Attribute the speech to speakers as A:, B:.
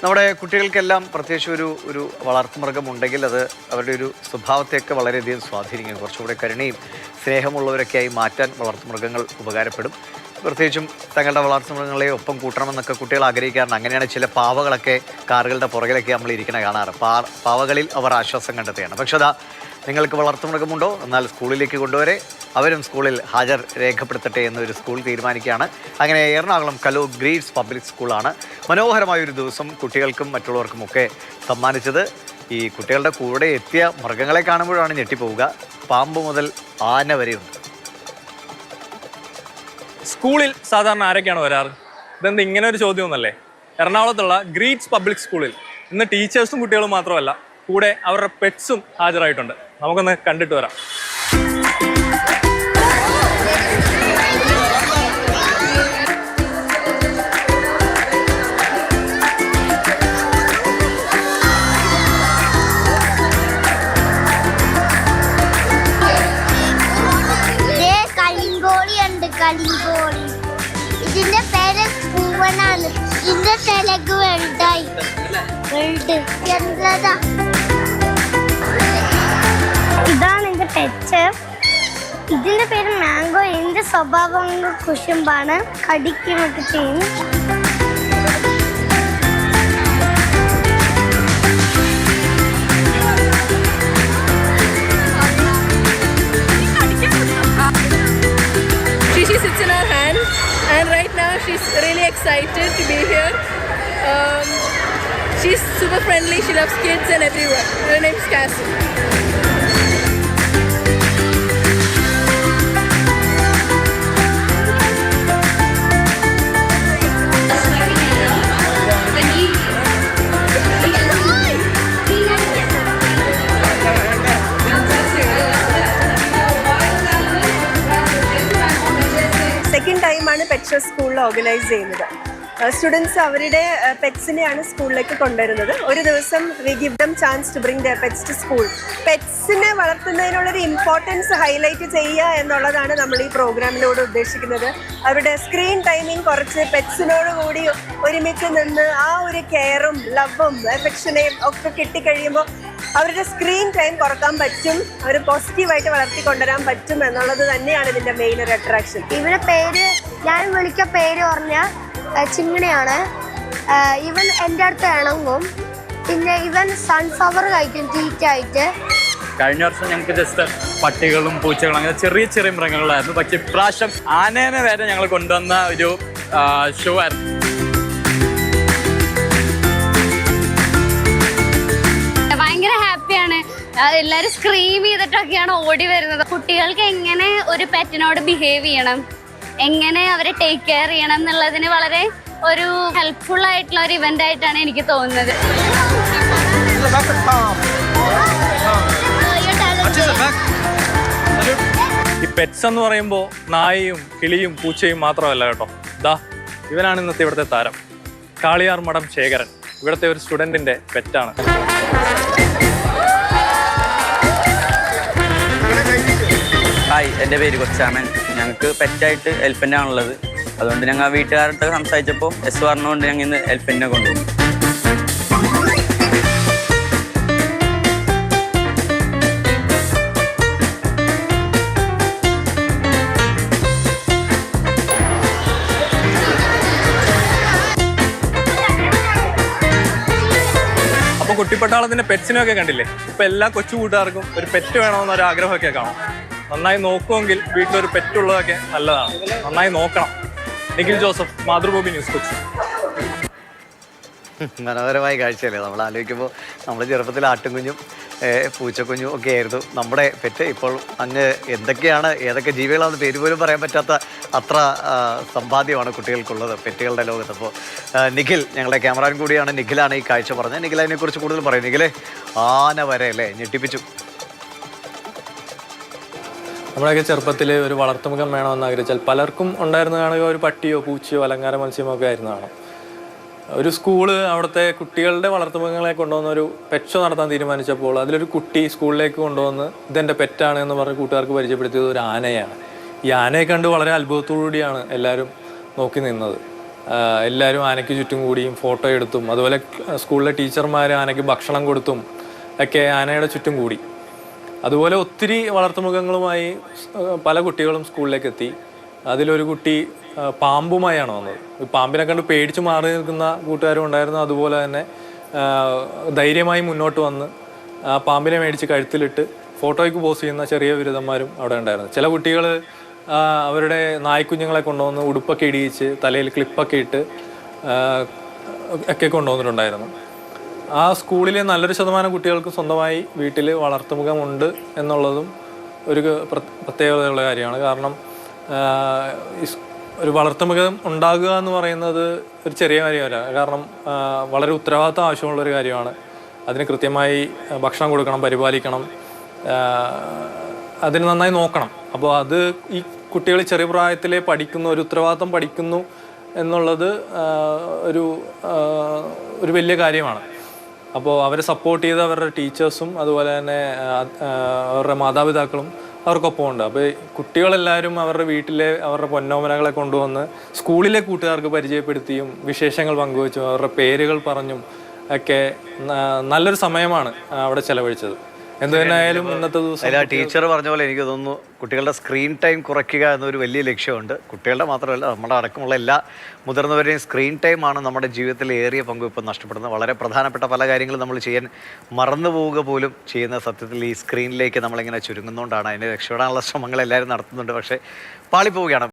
A: നമ്മുടെ കുട്ടികൾക്കെല്ലാം പ്രത്യേകിച്ച് ഒരു വളർത്തുമൃഗമുണ്ടെങ്കിൽ അത് അവരുടെ ഒരു സ്വഭാവത്തെയൊക്കെ വളരെയധികം സ്വാധീനിക്കും. കുറച്ചുകൂടെ കരുണയും സ്നേഹമുള്ളവരൊക്കെയായി മാറ്റാൻ വളർത്തുമൃഗങ്ങൾ ഉപകാരപ്പെടും. പ്രത്യേകിച്ചും തങ്ങളുടെ വളർത്തുമൃഗങ്ങളെ ഒപ്പം കൂട്ടണമെന്നൊക്കെ കുട്ടികൾ ആഗ്രഹിക്കാറുണ്ട്. അങ്ങനെയാണ് ചില പാവകളൊക്കെ കാറുകളുടെ പുറകിലൊക്കെ നമ്മൾ ഇരിക്കണ കാണാറ്. പാവകളിൽ അവർ ആശ്വാസം കണ്ടെത്തുകയാണ്. പക്ഷെ അതാ നിങ്ങൾക്ക് വളർത്തുമൃഗമുണ്ടോ എന്നാൽ സ്കൂളിലേക്ക് കൊണ്ടുവരെ അവരും സ്കൂളിൽ ഹാജർ രേഖപ്പെടുത്തട്ടെ എന്നൊരു സ്കൂൾ തീരുമാനിക്കുകയാണ്. അങ്ങനെ എറണാകുളം കലോ ഗ്രേഡ്സ് പബ്ലിക് സ്കൂളാണ് മനോഹരമായൊരു ദിവസം കുട്ടികൾക്കും മറ്റുള്ളവർക്കുമൊക്കെ സമ്മാനിച്ചത്. ഈ കുട്ടികളുടെ കൂടെ എത്തിയ മൃഗങ്ങളെ കാണുമ്പോഴാണ് ഞെട്ടിപ്പോവുക. പാമ്പ് മുതൽ ആന വരെയുണ്ട്.
B: സ്കൂളിൽ സാധാരണ ആരൊക്കെയാണ് വരാറ്? ഇതെന്ത് ഇങ്ങനെ ഒരു ചോദ്യമൊന്നല്ലേ? എറണാകുളത്തുള്ള ഗ്രേഡ്സ് പബ്ലിക് സ്കൂളിൽ ഇന്ന് ടീച്ചേഴ്സും കുട്ടികളും മാത്രമല്ല, കൂടെ അവരുടെ പെറ്റ്സും ഹാജരായിട്ടുണ്ട്. നമുക്കൊന്ന് കണ്ടിട്ട് വരാം.
C: കളിങ്കോളി, ഇതിന്റെ പേര് പൂവനാണ്. ഇതിന്റെ തെലങ്ക് വെൽഡായി ഇതാണ് എന്റെ പെറ്റ്. ഇതിന്റെ പേര് മാംഗോ. ഇതിന്റെ സ്വഭാവം കുശുമ്പാണ്, കടിക്കുമൊക്കെ ചെയ്യും.
D: She sits in her hand, and right now she's really excited to be here. She's super friendly. She loves kids and everyone. Her name's Cassie.
E: Second ടൈമാണ് പെറ്റ് സ്കൂളിൽ ഓർഗനൈസ് ചെയ്യുന്നത്. സ്റ്റുഡൻസ് അവരുടെ പെറ്റ്സിനെയാണ് സ്കൂളിലേക്ക് കൊണ്ടുവരുന്നത്. ഒരു ദിവസം we give them chance to bring the pets to school. പെറ്റ്സിനെ വളർത്തുന്നതിനുള്ളൊരു ഇമ്പോർട്ടൻസ് ഹൈലൈറ്റ് ചെയ്യുക എന്നുള്ളതാണ് നമ്മൾ ഈ പ്രോഗ്രാമിലൂടെ ഉദ്ദേശിക്കുന്നത്. അവരുടെ സ്ക്രീൻ ടൈമിങ് കുറച്ച് പെറ്റ്സിനോട് കൂടി ഒരുമിച്ച് നിന്ന് ആ ഒരു കെയറും ലവും എഫെക്ഷനെയും ഒക്കെ കിട്ടിക്കഴിയുമ്പോൾ അവരുടെ സ്ക്രീൻ ടൈം കുറക്കാൻ പറ്റും, അവർ പോസിറ്റീവായിട്ട് വളർത്തിക്കൊണ്ടുവരാൻ പറ്റും എന്നുള്ളത് തന്നെയാണ് ഇതിൻ്റെ മെയിൻ ഒരു അട്രാക്ഷൻ.
C: ഇവരുടെ പേര് ഞാൻ വിളിക്ക പേര് പറഞ്ഞ ചിങ്ങണിയാണ്. ഇവൻ എൻ്റെ അടുത്ത് ഇണങ്ങും. പിന്നെ ഇവൻ സൺഫ്ലവർ കഴിക്കും തീറ്റായിട്ട്.
B: കഴിഞ്ഞ വർഷം ഞങ്ങൾക്ക് ജസ്റ്റ് പട്ടികളും പൂച്ചകളും അങ്ങനെ ചെറിയ ചെറിയ മൃഗങ്ങളായിരുന്നു. പക്ഷെ ഇപ്രാവശ്യം ആനേനെ വരെ ഞങ്ങൾ കൊണ്ടുവന്ന ഒരു ഷോ ആയിരുന്നു.
F: ഭയങ്കര ഹാപ്പിയാണ്. എല്ലാവരും സ്ക്രീം ചെയ്തിട്ടൊക്കെയാണ് ഓടി വരുന്നത്. കുട്ടികൾക്ക് എങ്ങനെ ഒരു പെറ്റിനോട് ബിഹേവ് ചെയ്യണം, എങ്ങനെ അവരെ ടേക്ക് കെയർ ചെയ്യണം എന്നുള്ളതിന് വളരെ ഒരു ഹെൽപ്ഫുൾ ആയിട്ടുള്ള ഒരു ഇവന്റ് ആയിട്ടാണ് എനിക്ക് തോന്നുന്നത്.
B: ഈ പെറ്റ്സ് എന്ന് പറയുമ്പോൾ നായയും കിളിയും പൂച്ചയും മാത്രമല്ല കേട്ടോ. ദാ ഇവനാണ് ഇന്നത്തെ ഇവിടുത്തെ താരം. കാളിയാർ മഠം ശേഖരൻ ഇവിടുത്തെ ഒരു സ്റ്റുഡൻറ്റിൻ്റെ പെറ്റാണ്.
G: ഹായ്, എൻ്റെ പേര് കൊച്ചാമൻ. ഞങ്ങൾക്ക് പെറ്റായിട്ട് എലിഫൻ്റാണുള്ളത്. അതുകൊണ്ട് ഞങ്ങൾ വീട്ടുകാരുടെ സംസാരിച്ചപ്പോൾ എസ് പറഞ്ഞുകൊണ്ട് ഞങ്ങൾ ഇന്ന് എലിഫൻറ്റിനെ കൊണ്ടുപോകും.
B: അപ്പോൾ കുട്ടിപ്പട്ടാളത്തിൻ്റെ പെറ്റ്സിനൊക്കെ കണ്ടില്ലേ? ഇപ്പം എല്ലാ കൊച്ചു കൂട്ടുകാർക്കും ഒരു പെറ്റ് വേണമെന്നൊരു ആഗ്രഹമൊക്കെ കാണും. നന്നായി നോക്കുമെങ്കിൽ വീട്ടിലൊരു പെറ്റുള്ളതൊക്കെ നല്ലതാണ്. നന്നായി നോക്കണം. Nikhil Joseph, Mathrubhumi news, Kochi.
A: മനോഹരമായ കാഴ്ചയല്ലേ? നമ്മൾ ആലോചിക്കുമ്പോൾ നമ്മൾ ചെറുപ്പത്തിൽ ആട്ടുംകുഞ്ഞും പൂച്ചക്കുഞ്ഞും ഒക്കെ ആയിരുന്നു നമ്മുടെ പെറ്റ്. ഇപ്പോൾ അങ്ങ് എന്തൊക്കെയാണ്, ഏതൊക്കെ ജീവികളാണെന്ന് പേര് പോലും പറയാൻ പറ്റാത്ത അത്ര സമ്പാദ്യമാണ് കുട്ടികൾക്കുള്ളത് പെറ്റുകളുടെ ലോകത്ത്. അപ്പോൾ നിഖിൽ ഞങ്ങളുടെ ക്യാമറാൻ കൂടിയാണ്. നിഖിലാണ് ഈ കാഴ്ച പറഞ്ഞത്. നിഖിൽ അതിനെക്കുറിച്ച് കൂടുതൽ പറയും. നിഖിലെ, ആന വരെ അല്ലേ ഞെട്ടിപ്പിച്ചു.
B: നമ്മളൊക്കെ ചെറുപ്പത്തിൽ ഒരു വളർത്തുമൃഗം വേണമെന്ന് ആഗ്രഹിച്ചാൽ പലർക്കും ഉണ്ടായിരുന്നതാണെങ്കിൽ ഒരു പട്ടിയോ പൂച്ചയോ അലങ്കാര മത്സ്യമോ ഒക്കെ ആയിരുന്നതാണ്. ഒരു സ്കൂള് അവിടുത്തെ കുട്ടികളുടെ വളർത്തുമൃഗങ്ങളെ കൊണ്ടുവന്ന ഒരു പെറ്റ് ഷോ നടത്താൻ തീരുമാനിച്ചപ്പോൾ അതിലൊരു കുട്ടി സ്കൂളിലേക്ക് കൊണ്ടുവന്ന് ഇതെൻ്റെ പെറ്റാണ് എന്ന് പറഞ്ഞ് കൂട്ടുകാർക്ക് പരിചയപ്പെടുത്തിയത് ഒരു ആനയാണ്. ഈ ആനയെ കണ്ട് വളരെ അത്ഭുതത്തോടുകൂടിയാണ് എല്ലാവരും നോക്കി നിന്നത്. എല്ലാവരും ആനയ്ക്ക് ചുറ്റും കൂടിയും ഫോട്ടോ എടുത്തും അതുപോലെ സ്കൂളിലെ ടീച്ചർമാർ ആനയ്ക്ക് ഭക്ഷണം കൊടുത്തും ഒക്കെ ആനയുടെ ചുറ്റും കൂടി. അതുപോലെ ഒത്തിരി വളർത്തുമൃഗങ്ങളുമായി പല കുട്ടികളും സ്കൂളിലേക്ക് എത്തി. അതിലൊരു കുട്ടി പാമ്പുമായാണ് വന്നത്. പാമ്പിനെ കണ്ട് പേടിച്ച് മാറി നിൽക്കുന്ന കൂട്ടുകാരും ഉണ്ടായിരുന്നു. അതുപോലെ തന്നെ ധൈര്യമായി മുന്നോട്ട് വന്ന് ആ പാമ്പിനെ മേടിച്ച് കഴുത്തിലിട്ട് ഫോട്ടോയ്ക്ക് പോസ്റ്റ് ചെയ്യുന്ന ചെറിയ ബിരുദന്മാരും അവിടെ ഉണ്ടായിരുന്നു. ചില കുട്ടികൾ അവരുടെ നായ്ക്കുഞ്ഞുങ്ങളെ കൊണ്ടുവന്ന് ഉടുപ്പൊക്കെ ഇടിയിച്ച് തലയിൽ ക്ലിപ്പൊക്കെ ഇട്ട് ഒക്കെ കൊണ്ടുവന്നിട്ടുണ്ടായിരുന്നു. ആ സ്കൂളിലെ നല്ലൊരു ശതമാനം കുട്ടികൾക്ക് സ്വന്തമായി വീട്ടിൽ വളർത്തുമൃഗമുണ്ട് എന്നുള്ളതും ഒരു പ്രത്യേകതയുള്ള കാര്യമാണ്. കാരണം ഒരു വളർത്തുമൃഗം ഉണ്ടാകുക എന്ന് പറയുന്നത് ഒരു ചെറിയ കാര്യമല്ല. കാരണം വളരെ ഉത്തരവാദിത്തം ആവശ്യമുള്ളൊരു കാര്യമാണ്. അതിന് കൃത്യമായി ഭക്ഷണം കൊടുക്കണം, പരിപാലിക്കണം, അതിന് നന്നായി നോക്കണം. അപ്പോൾ അത് ഈ കുട്ടികൾ ചെറിയ പ്രായത്തിലെ പഠിക്കുന്നു, ഒരു ഉത്തരവാദിത്തം പഠിക്കുന്നു എന്നുള്ളത് ഒരു വലിയ കാര്യമാണ്. അപ്പോൾ അവരെ സപ്പോർട്ട് ചെയ്ത് അവരുടെ ടീച്ചേഴ്സും അതുപോലെ തന്നെ അവരുടെ മാതാപിതാക്കളും അവർക്കൊപ്പം ഉണ്ട്. അപ്പോൾ കുട്ടികളെല്ലാവരും അവരുടെ വീട്ടിലെ അവരുടെ പൊന്നോമനകളെ കൊണ്ടുവന്ന് സ്കൂളിലെ കൂട്ടുകാർക്ക് പരിചയപ്പെടുത്തിയും വിശേഷങ്ങൾ പങ്കുവച്ചും അവരുടെ പേരുകൾ പറഞ്ഞും ഒക്കെ നല്ലൊരു സമയമാണ് അവിടെ ചെലവഴിച്ചത്. എന്ത് തന്നെയായാലും ഇന്നത്തെ ദിവസം
A: ടീച്ചർ പറഞ്ഞ പോലെ എനിക്ക് തോന്നുന്നു കുട്ടികളുടെ സ്ക്രീൻ ടൈം കുറയ്ക്കുക എന്നൊരു വലിയ ലക്ഷ്യമുണ്ട്. കുട്ടികളുടെ മാത്രമല്ല, നമ്മുടെ അടക്കമുള്ള എല്ലാ മുതിർന്നവരെയും സ്ക്രീൻ ടൈമാണ് നമ്മുടെ ജീവിതത്തിൽ ഏറിയ പങ്ക് ഇപ്പോൾ നഷ്ടപ്പെടുന്നത്. വളരെ പ്രധാനപ്പെട്ട പല കാര്യങ്ങളും നമ്മൾ ചെയ്യാൻ മറന്നു പോവുക പോലും ചെയ്യുന്ന സത്യത്തിൽ ഈ സ്ക്രീനിലേക്ക് നമ്മളിങ്ങനെ ചുരുങ്ങുന്നതുകൊണ്ടാണ്. അതിനെ രക്ഷപ്പെടാനുള്ള ശ്രമങ്ങൾ എല്ലാവരും നടത്തുന്നുണ്ട്, പക്ഷേ പാളിപ്പോവുകയാണ്.